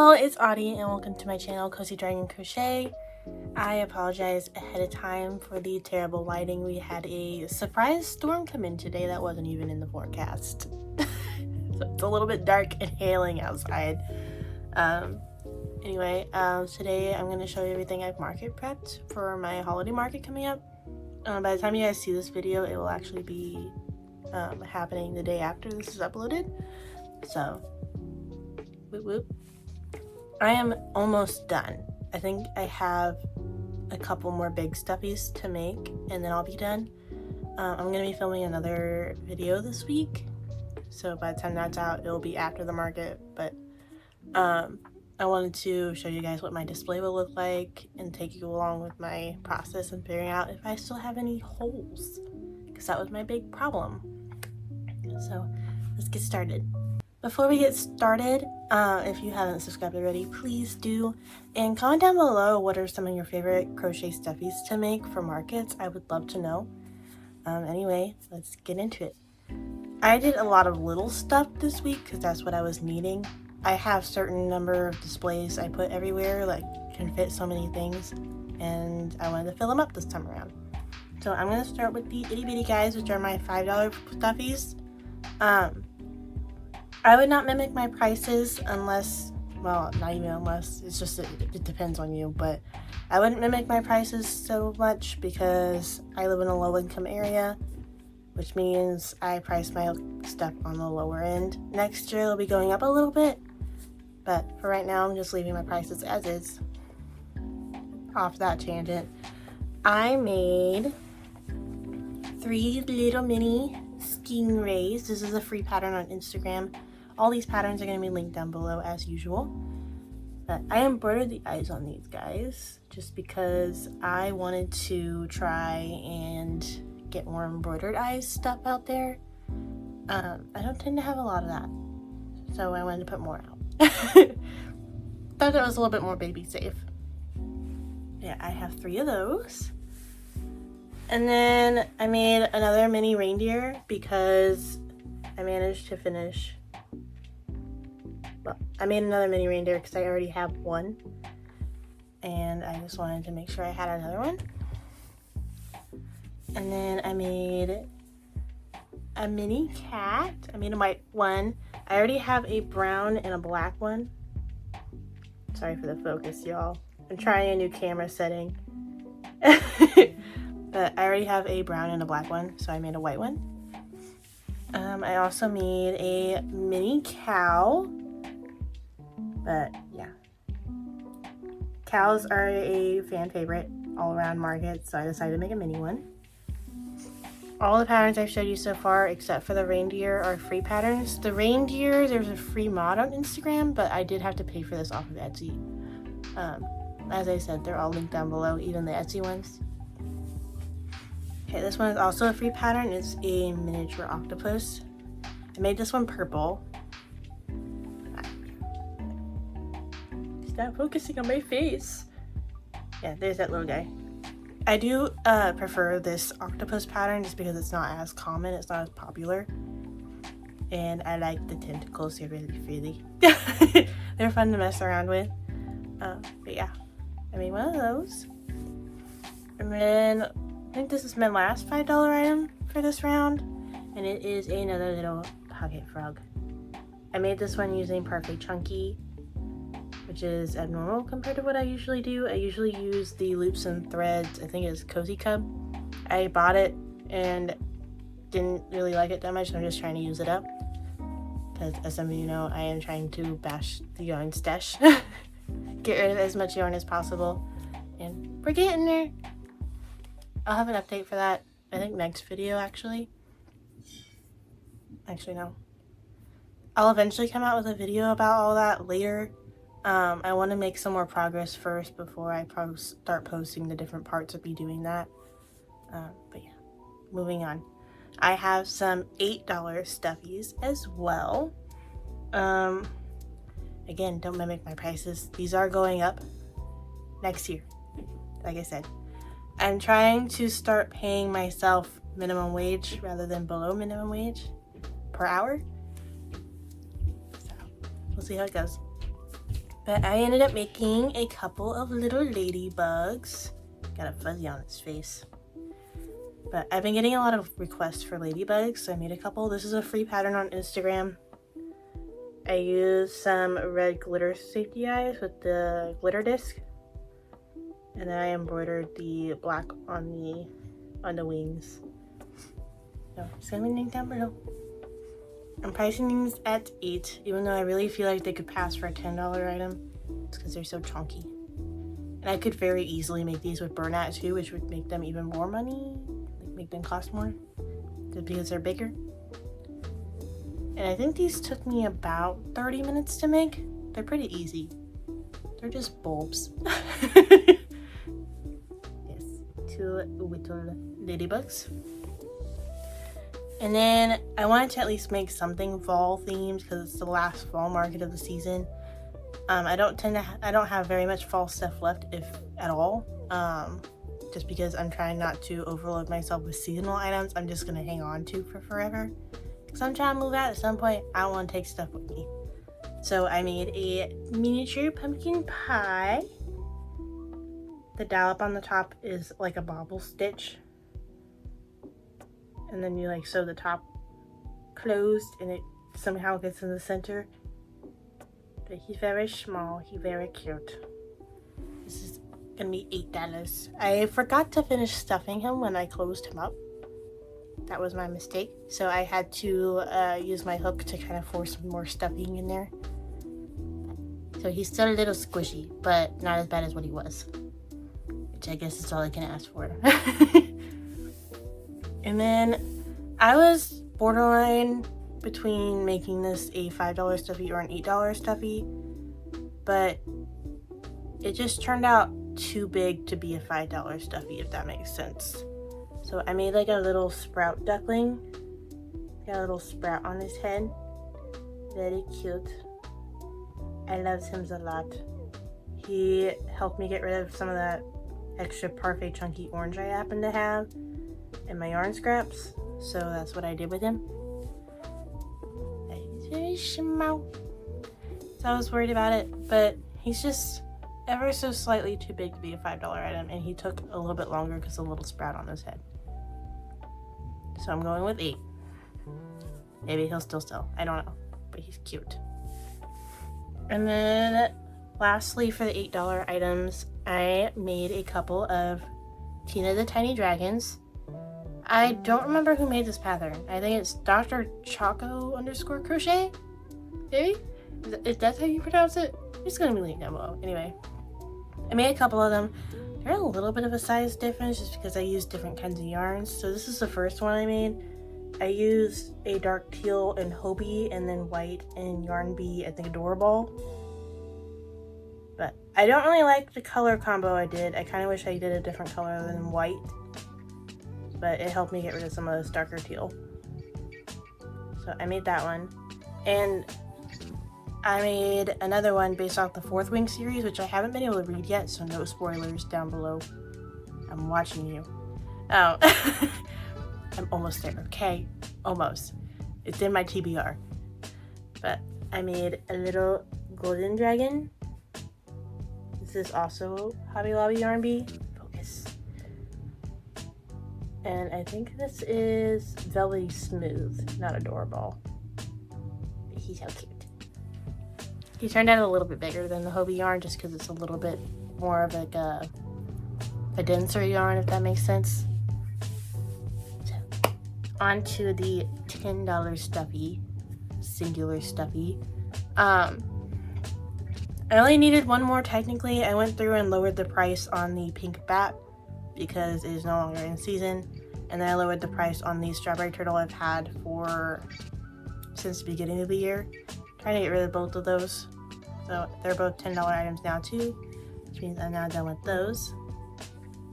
Hello, it's Audie and welcome to my channel, Cozy Dragon Crochet. I apologize ahead of time for the terrible lighting. We had a surprise storm come in today that wasn't even in the forecast. So it's a little bit dark and hailing outside. Anyway, today I'm going to show you everything I've market prepped for my holiday market coming up. By the time you guys see this video, it will actually be happening the day after this is uploaded. So, whoop whoop. I am almost done. I think I have a couple more big stuffies to make and then I'll be done. I'm going to be filming another video this week. So by the time that's out, it'll be after the market. But I wanted to show you guys what my display will look like and take you along with my process and figuring out if I still have any holes. Because that was my big problem. So let's get started. Before we get started, if you haven't subscribed already, please do. And comment down below what are some of your favorite crochet stuffies to make for markets. I would love to know. Anyway, let's get into it. I did a lot of little stuff this week because that's what I was needing. I have certain number of displays I put everywhere, like can fit so many things. And I wanted to fill them up this time around. So I'm going to start with the itty bitty guys, which are my $5 stuffies. I would not mimic my prices unless, well, not even unless, it's just, it depends on you, but I wouldn't mimic my prices so much because I live in a low income area, which means I price my stuff on the lower end. Next year it'll be going up a little bit, but for right now I'm just leaving my prices as is. Off that tangent, I made 3 little mini Stingrays. This is a free pattern on Instagram. All these patterns are going to be linked down below as usual. But I embroidered the eyes on these guys just because I wanted to try and get more embroidered eyes stuff out there. I don't tend to have a lot of that, so I wanted to put more out. Thought it was a little bit more baby safe. Yeah, I have 3 of those. And then I made another mini reindeer because I managed to finish. Well, I made another mini reindeer because I already have one. And I just wanted to make sure I had another one. And then I made a mini cat. I made a white one. I already have a brown and a black one. Sorry for the focus, y'all. I'm trying a new camera setting. But I already have a brown and a black one, so I made a white one. I also made a mini cow. But yeah. Cows are a fan favorite all around market, so I decided to make a mini one. All the patterns I've showed you so far, except for the reindeer, are free patterns. The reindeer, there's a free mod on Instagram, but I did have to pay for this off of Etsy. As I said, they're all linked down below, even the Etsy ones. Okay, this one is also a free pattern. It's a miniature octopus. I made this one purple. Stop focusing on my face. Yeah, there's that little guy. I do prefer this octopus pattern just because it's not as common, it's not as popular. And I like the tentacles, they're really frilly. They're fun to mess around with. But yeah, I made one of those. And then I think this is my last $5 item for this round, and it is another little pocket frog. I made this one using Parfait Chunky, which is abnormal compared to what I usually do. I usually use the loops and threads. I think it's Cozy Cub. I bought it and didn't really like it that much, so I'm just trying to use it up. Because as some of you know, I am trying to bash the yarn stash. Get rid of as much yarn as possible. And we're getting there. I'll have an update for that, I think next video actually. Actually no. I'll eventually come out with a video about all that later. I want to make some more progress first before I start posting the different parts of me doing that. But yeah, moving on. I have some $8 stuffies as well. Again, don't mimic my prices. These are going up next year, like I said. I'm trying to start paying myself minimum wage rather than below minimum wage per hour. So we'll see how it goes. But I ended up making a couple of little ladybugs. Got a fuzzy on its face. But I've been getting a lot of requests for ladybugs, so I made a couple. This is a free pattern on Instagram. I used some red glitter safety eyes with the glitter disc. And then I embroidered the black on the wings. So it's gonna be linked down below. I'm pricing these at $8, even though I really feel like they could pass for a $10 item. It's because they're so chunky. And I could very easily make these with burlap too, which would make them even more money. Like make them cost more. Just because they're bigger. And I think these took me about 30 minutes to make. They're pretty easy. They're just bulbs. Yes, 2 little ladybugs. And then I wanted to at least make something fall themed because it's the last fall market of the season. I don't have very much fall stuff left, if at all. Just because I'm trying not to overload myself with seasonal items. I'm just gonna hang on to for forever. Because I'm trying to move out at some point. I don't want to take stuff with me. So I made a miniature pumpkin pie. The dollop on the top is like a bobble stitch. And then you like sew the top closed and it somehow gets in the center. But he's very small, he's very cute. This is gonna be $8. I forgot to finish stuffing him when I closed him up. That was my mistake. So I had to use my hook to kind of force some more stuffing in there. So he's still a little squishy, but not as bad as what he was. Which I guess is all I can ask for. And then I was borderline between making this a $5 stuffy or an $8 stuffy, but it just turned out too big to be a $5 stuffy, if that makes sense. So I made like a little sprout duckling. Got a little sprout on his head. Very cute. I love him a lot. He helped me get rid of some of that extra parfait chunky orange I happen to have in my yarn scraps, so that's what I did with him. He's very small, so I was worried about it, but he's just ever so slightly too big to be a $5 item, and he took a little bit longer because of the little sprout on his head. So I'm going with 8. Maybe he'll still sell, I don't know, but he's cute. And then lastly, for the $8 items, I made a couple of Tina the Tiny Dragons. I don't remember who made this pattern. I think it's Dr. Choco _ Crochet? Maybe? If that's how you pronounce it? It's gonna be linked down below. Anyway, I made a couple of them. They're a little bit of a size difference just because I use different kinds of yarns. So this is the first one I made. I used a dark teal and Hobie and then white and Yarn Bee, I think Adorable. But I don't really like the color combo I did. I kind of wish I did a different color than white. But it helped me get rid of some of this darker teal. So I made that one. And I made another one based off the 4th Wing series, which I haven't been able to read yet, so no spoilers down below. I'm watching you. Oh, I'm almost there, okay? Almost. It's in my TBR. But I made a little golden dragon. This is also Hobby Lobby Yarn Bee. Focus. And I think this is Velvety Smooth, not Adorable. But he's so cute. He turned out a little bit bigger than the Hobie yarn just because it's a little bit more of like a denser yarn, if that makes sense. So, on to the $10 stuffy, singular stuffy. I only needed one more technically. I went through and lowered the price on the pink bat because it is no longer in season, and then I lowered the price on the strawberry turtle I've had since the beginning of the year. Trying to get rid of both of those, so they're both $10 items now too, which means I'm now done with those.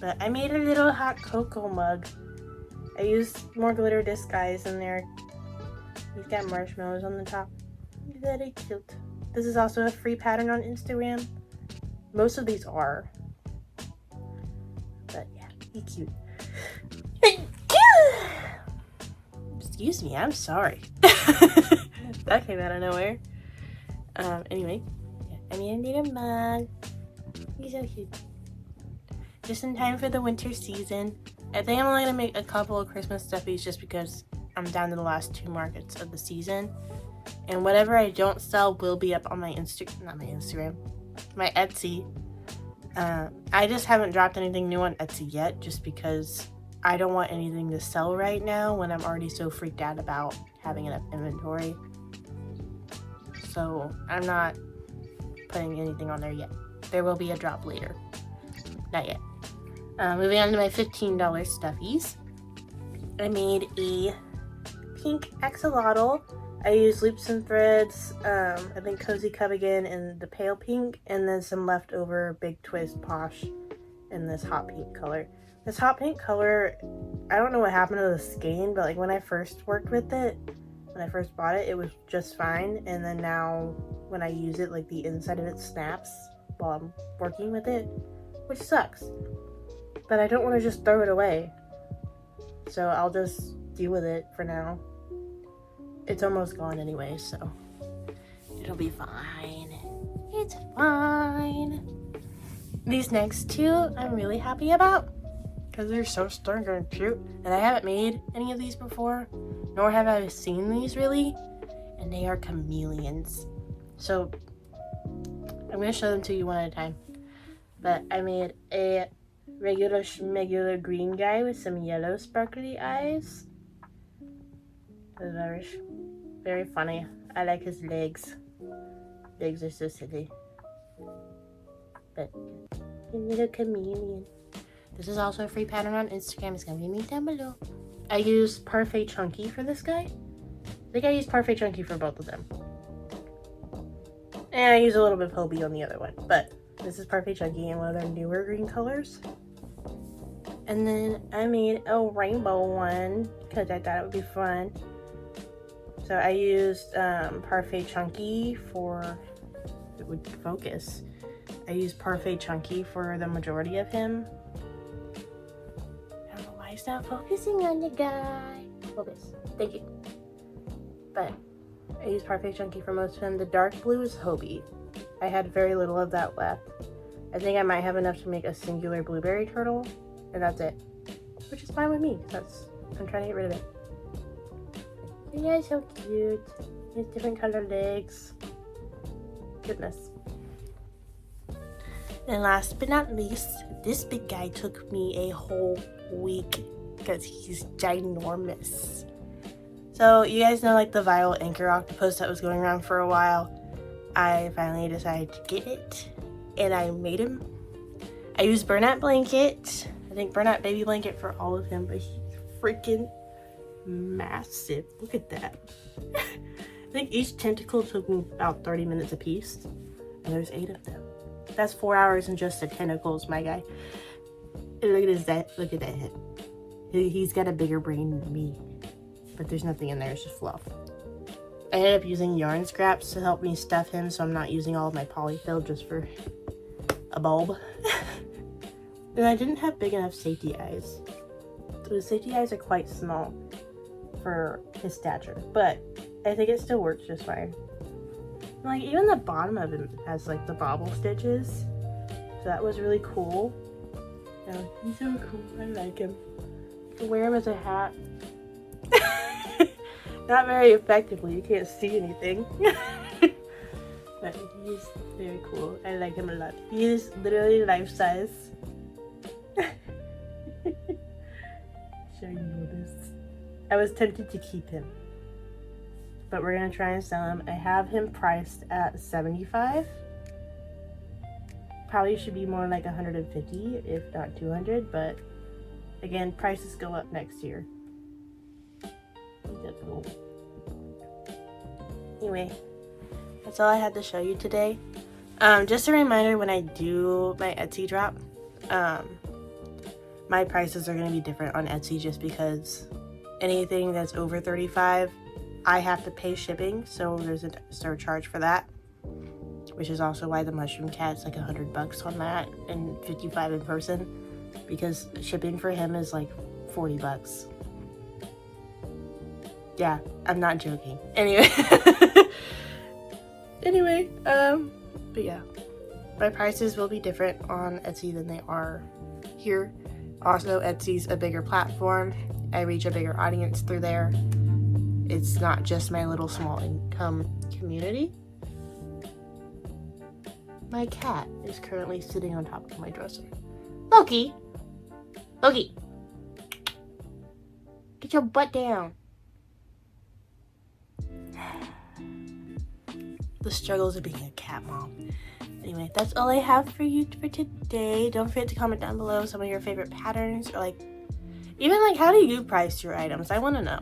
But I made a little hot cocoa mug. I used more glitter disc eyes in there. He's got marshmallows on the top. Very cute. This is also a free pattern on Instagram. Most of these are. But yeah, he's cute. Excuse me, I'm sorry. That came out of nowhere. Anyway, yeah. I made a little mug. He's so cute. Just in time for the winter season. I think I'm only gonna make a couple of Christmas stuffies just because I'm down to the last 2 markets of the season. And whatever I don't sell will be up on my my Etsy. I just haven't dropped anything new on Etsy yet just because I don't want anything to sell right now when I'm already so freaked out about having enough inventory. So I'm not putting anything on there yet. There will be a drop later. Not yet. Moving on to my $15 stuffies. I made a pink axolotl. I used loops and threads, I think Cozy Cardigan in the pale pink, and then some leftover Big Twist Posh in this hot pink color. This hot pink color, I don't know what happened to the skein, but like when I first worked with it, when I first bought it, it was just fine. And then now when I use it, like the inside of it snaps while I'm working with it, which sucks. But I don't want to just throw it away. So I'll just deal with it for now. It's almost gone anyway, so it'll be fine. It's fine. These next 2 I'm really happy about because they're so stinking cute. And I haven't made any of these before, nor have I seen these really. And they are chameleons. So I'm going to show them to you one at a time. But I made a regular schmegular green guy with some yellow sparkly eyes. Very, very funny. I like his legs. Legs are so silly. But a little chameleon. This is also a free pattern on Instagram. It's gonna be linked down below. I used Parfait Chunky for this guy. I think I used Parfait Chunky for both of them. And I used a little bit of Hobie on the other one. But this is Parfait Chunky in one of their newer green colors. And then I made a rainbow one because I thought it would be fun. So I used Parfait Chunky for, it would focus. I used Parfait Chunky for the majority of him. I don't know why it's not focusing on the guy. Focus. Thank you. But I used Parfait Chunky for most of him. The dark blue is Hobie. I had very little of that left. I think I might have enough to make a singular blueberry turtle, and that's it. Which is fine with me, because I'm trying to get rid of it. Yeah, so cute. He has different colored legs. Goodness. And last but not least, this big guy took me a whole week because he's ginormous. So you guys know like the viral anchor octopus that was going around for a while. I finally decided to get it and I made him. I used burnout blanket. I think burnout baby blanket for all of him, but he's freaking massive. Look at that. I think each tentacle took me about 30 minutes a piece, and there's 8 of them. That's 4 hours in just the tentacles, my guy. And look at his head. Look at that head. He's got a bigger brain than me, but there's nothing in there. It's just fluff. I ended up using yarn scraps to help me stuff him, so I'm not using all of my polyfill just for a bulb. And I didn't have big enough safety eyes. So the safety eyes are quite small for his stature, but I think it still works just fine. Like even the bottom of him has like the bobble stitches, so that was really cool. Yeah, he's so cool. I like him. You can wear him as a hat. Not very effectively, you can't see anything. But he's very cool. I like him a lot. He is literally life size. Sure you know this. I was tempted to keep him, but we're gonna try and sell him. I have him priced at $75. Probably should be more like $150, if not $200. But again, prices go up next year. Anyway, that's all I had to show you today. Just a reminder, when I do my Etsy drop, my prices are going to be different on Etsy just because anything that's over $35, I have to pay shipping, so there's a surcharge for that, which is also why the mushroom cat's like $100 on that and $55 in person, because shipping for him is like $40. Yeah, I'm not joking. Anyway, But yeah, my prices will be different on Etsy than they are here. Also, Etsy's a bigger platform. I reach a bigger audience through there. It's not just my little small income community. My cat is currently sitting on top of my dresser. Loki! Loki! Get your butt down. The struggles of being a cat mom. Anyway, that's all I have for you for today. Don't forget to comment down below some of your favorite patterns, or like, even like, how do you price your items? I want to know.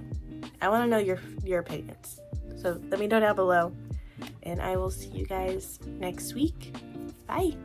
I want to know your opinions. So let me know down below, and I will see you guys next week. Bye.